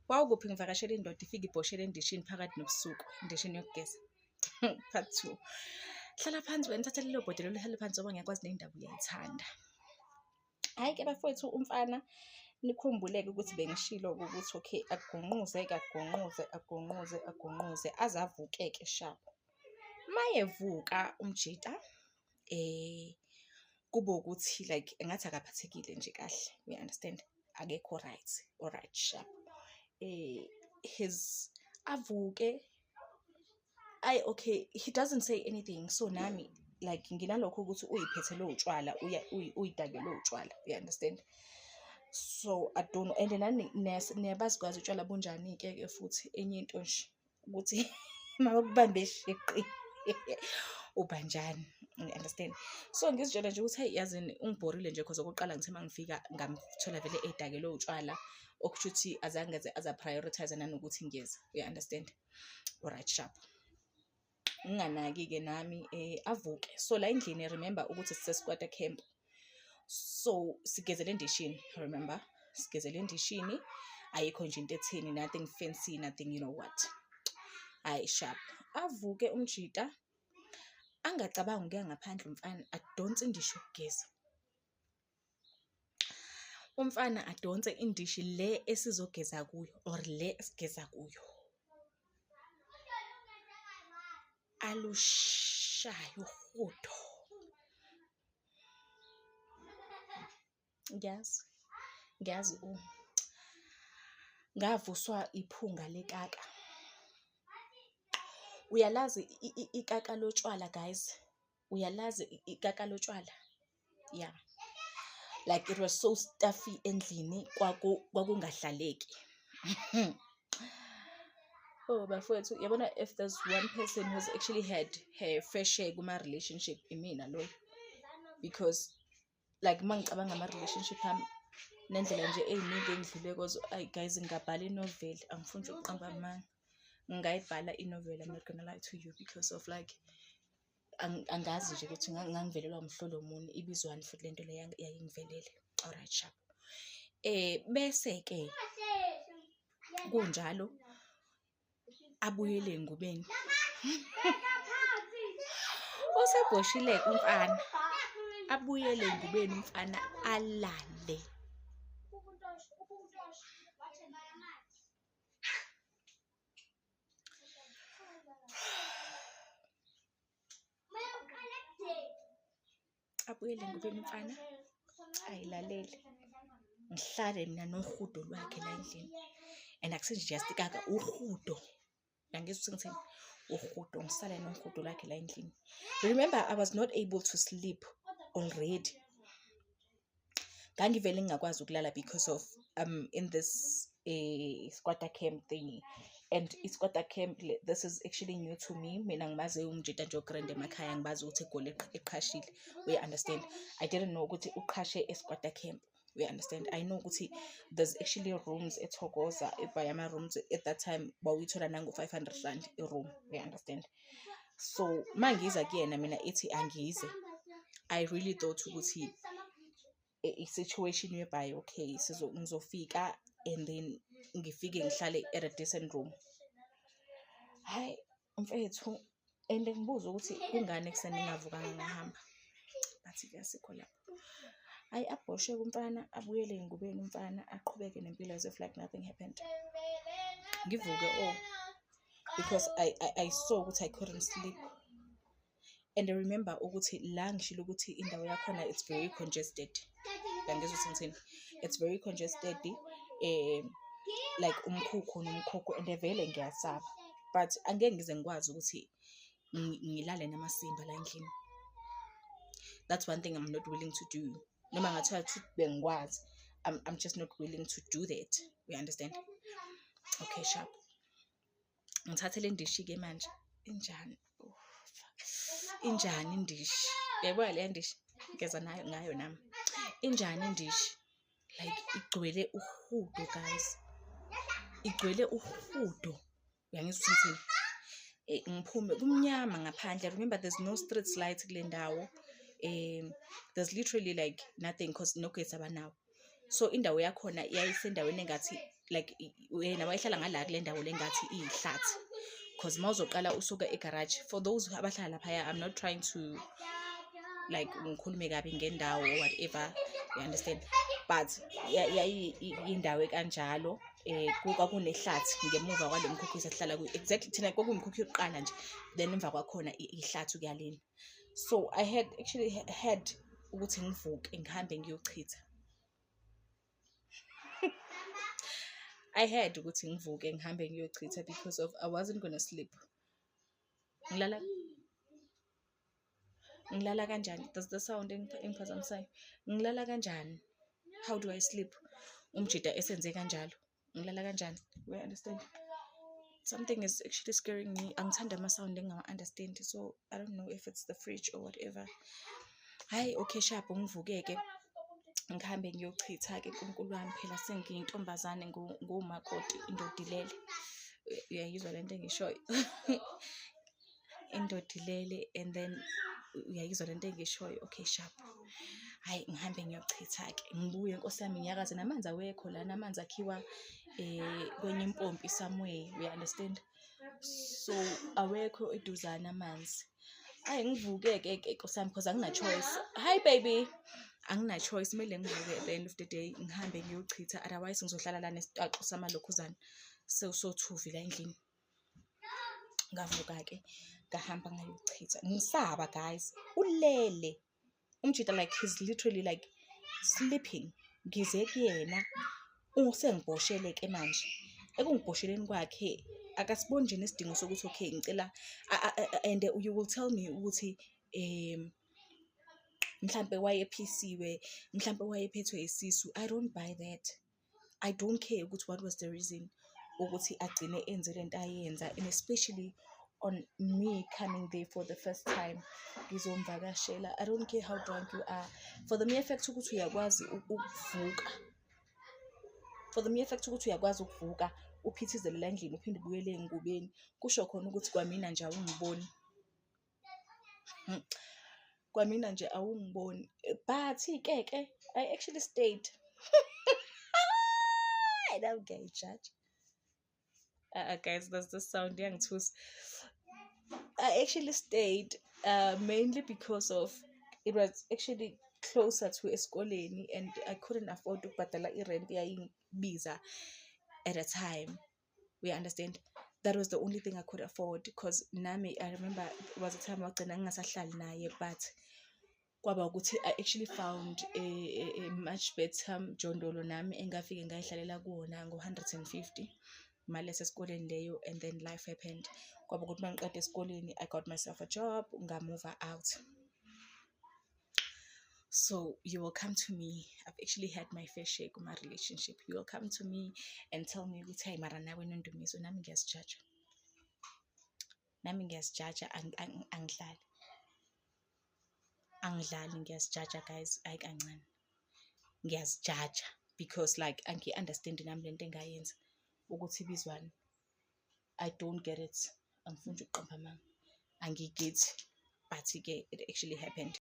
Wawukuphi ngivakashela indoda ifika ibhoshela endishini phakathi nobusuku, endishini yokugeza. Part 2. Hlala phansi wena, thatha lelo bhodlela lihlale phansi ngoba ngiyakwazi nendaba uyayithanda. Hhayi-ke bafowethu, umfana nikhumbuleke ukuthi bengishilo ukuthi okay, agonquze aze avuke-ke shapo. Mayevuka umjida kube ukuthi like engathi akaphathekile nje kahle, you understand, akekho right, alright sharp. Avuke okay, he doesn't say anything, so nami like nginalokho ukuthi uyiphethe lo utshwala, uyidake lo utshwala, you understand. So I don't know, and nani niyabazi kwazi utshwala bunjani-ke futhi enye into nje ukuthi mabakubambe shiqi ubanjani, you understand. So ngizitshela nje ukuthi hey yazini ungibhorile nje cause okokuqala ngithe mangifika ngamthola vele edake lo utshwala, okusho ukuthi azange aza prioritize nanokuthi ngiyeza, you understand, alright sharp. Nginganaki-ke nami avuke. So la endlini remember ukuthi sise-squatter camp, so sigezele endishini, remember sigezele endishini, ayikho nje into etheni, nothing fancy, nothing you know what. Hayi sharp, avuke umjida, angacabangi ukuya ngaphandle umfana, adonse indishi yokugeza. Umfana adonse indishi le esizogeza kuyo or le esigeza kuyo, alushayo uhudo. Ngiyazi ngavuswa iphunga lekaka. Uyalazi ikaka lotshwala guys, uyalazi ikaka lotshwala, yeah, like it was so stuffy endlini kwakungahlaleki. Oh bafowethu, yabona, if there's one person who's actually had her fair share kuma-relationship imina lo, because like mangicabanga ama-relationship ami nendlela nje ey'ningi engidlule kuzo, ayi guys, ngingabhala inoveli, angifuni nje ukuqamba amanga, ngingayibhala inoveli, I'm not gonna lie to you, because of like angazi nje ukuthi ngangivelelwa umhlolo muni, ibizwani futhi lento le yayingivelele, alright sharp. Bese-ke kunjalo abuyele engubeni. Usebhoshile umfana, abuyele engubeni umfana alale. Abuyele engubeni umfana ayilalele. Ngihlale mina nohudo lwakhe la endlini, and akusenje just ikaka, uhudo. Ngangizwe ukuthi ngithini, uhudo, ngisale nohudo lwakhe la endlini. Remember, I was not able to sleep already. Ngangivele ngingakwazi ukulala because of in this squatter camp thingy, and squatter camp, this is actually new to me. Mina ngimazi umjida nje ogrande emakhaya, ngibazi ukuthi egoli eqhashile, we understand. I didn't know ukuthi uqhashe squatter camp, we understand. I know ukuthi there's actually rooms at Thokoza, bayama rooms at that time bawuyithola nango 500 rand a room, we understand. So mangiza kuyena mina ethi angize, I really thought ukuthi a situation whereby okay, ngizofika and then ngifike ngihlale at a decent room. Hayi mfethu, and ngibuza ukuthi kungani kuseni ngingavukanga ngahamba, bathi kuyasikho lapho. Hayi abhoshe umfana, abuyele engubeni umfana, aqhubeke nempilo as if like nothing happened. Ngivuke because I saw ukuthi I couldn't sleep, and I remember ukuthi la ngishilo ukuthi indawo yakhona it's very congested. Ngangizwe ukuthi ngithini, it's very congested, like umkhukhu, and vele ngiyasaba, but angeke ngize ngikwazi ukuthi ngilale namasimba la endlini. That's one thing I'm not willing to do. Noma ngathiwa ukuthi bengikwazi, I'm just not willing to do that, you understand. Okay sharp, ngithathe le ndishi-ke manje, injani indishi, yayibona le ndishi ngeza ngayo nami, injani indishi, like igcwele uhudo guys, igcwele uhudo. Uyangizwa ukuthi ngiphume kumnyama ngaphandle. Remember, there's no street light kule ndawo, there's literally like nothing because nogesi abanawo. So indawo yakhona yayisendaweni engathi like wena wayehlala ngala kule ndawo lengathi iyihlathi, because mawuzoqala usuka egarage, for those abahlala laphaya, I'm not trying to like ngikhulume kabi ngendawo or whatever, you understand, but yayiyindawo ekanjalo. Kwakunehlathi ngemuva kwalo mkhukhu esihlala kuyo, exactly thina kwakuwumkhukhu yokuqala nje, then emva kwakhona ihlathi kuyalena. So I had actually had ukuthi ngivuke ngihambe ngiyochitha. I had ukuthi ngivuke ngihambe ngiyochitha because of I wasn't gonna sleep. Ngilala kanjani? Does the sound engiphazamisayo? Ngilala kanjani? How do I sleep? Umjida esenze kanjalo. Ngilala kanjani? You understand? Something is actually scaring me. Angithanda ama-sound engawa-understand, so I don't know if it's the fridge or whatever. Hayi, okay sharp, ngivuke-ke ngihambe ngiyochitha-ke. Nkulunkulu wami, phela sengiyintombazane, ngumakoti, indodilele. Uyayizwa lento engishoyo? Indodilele, and then uyayizwa lento engishoyo? Okay sharp. Hayi, ngihambe ngiyochitha-ke, ngibuye Nkosi yami ngiyakaze, namanzi awekho lana, amanzi akhiwa kwenye impompi somewhere, you understand, so awekho eduzane amanzi. Hayi, ngivuke-ke Nkosi yami, because angina-choice. Hi baby, angina-choice, kumele ngivuke at the end of the day ngihambe ngiyochitha, otherwise ngizohlala lana esitaxo samalokhuzana sewusothuvi la endlini. Ngavuka-ke ngahamba ngayochitha, ngisaba guys, ulele umjida, like he's literally like sleeping. Ngize kuyena usengibosheleke manje, ekungibosheleni kwakhe akasiboni nje nesidingo sokuthi okay ngicela, and you will tell me ukuthi mhlampe wayephisiwe, mhlampe wayephethwe isisu. I don't buy that. I don't care ukuthi what was the reason ukuthi agcine enze lento ayenza, and especially on me coming there for the first time ngizomvakashela. I don't care how drunk you are, for the mere fact ukuthi uyakwazi ukuvuka, for the mere fact ukuthi uyakwazi ukuvuka uphithizele la endlini uphinde ubuyele engubeni, kusho khona ukuthi kwamina nje awungiboni. Kwamina nje awungiboni. But ke I actually stayed. I don't get it, judge. Guys, that's the sound yangithusa. I actually stayed mainly because of it was actually closer to esikoleni, and I couldn't afford ukubhadala irent yayingibiza at a time. We understand, that was the only thing I could afford, because nami I remember it was a time wagcina ngingasahlali naye, but kwaba ukuthi I actually found a much better mjondolo nami engafike ngayihlalela kuwona ngo-150 imali esesikoleni leyo. And then life happened. Kwaba ukuthi mangiqeda esikoleni I got myself a job, ngamover out. So you will come to me, I've actually had my fair share of my relationship. You will come to me and tell me ukuthi hayi mara nawe nondumiso, nami ngiyazijaja, angidlali ngiyazijaja guys, hayi kancane ngiyazijaja, because like angi-understand nami lento engayenza ukuthi ibizwani. I don't get it, angifuni ukuqamba amanga, angiyigethi, but ke it actually happened.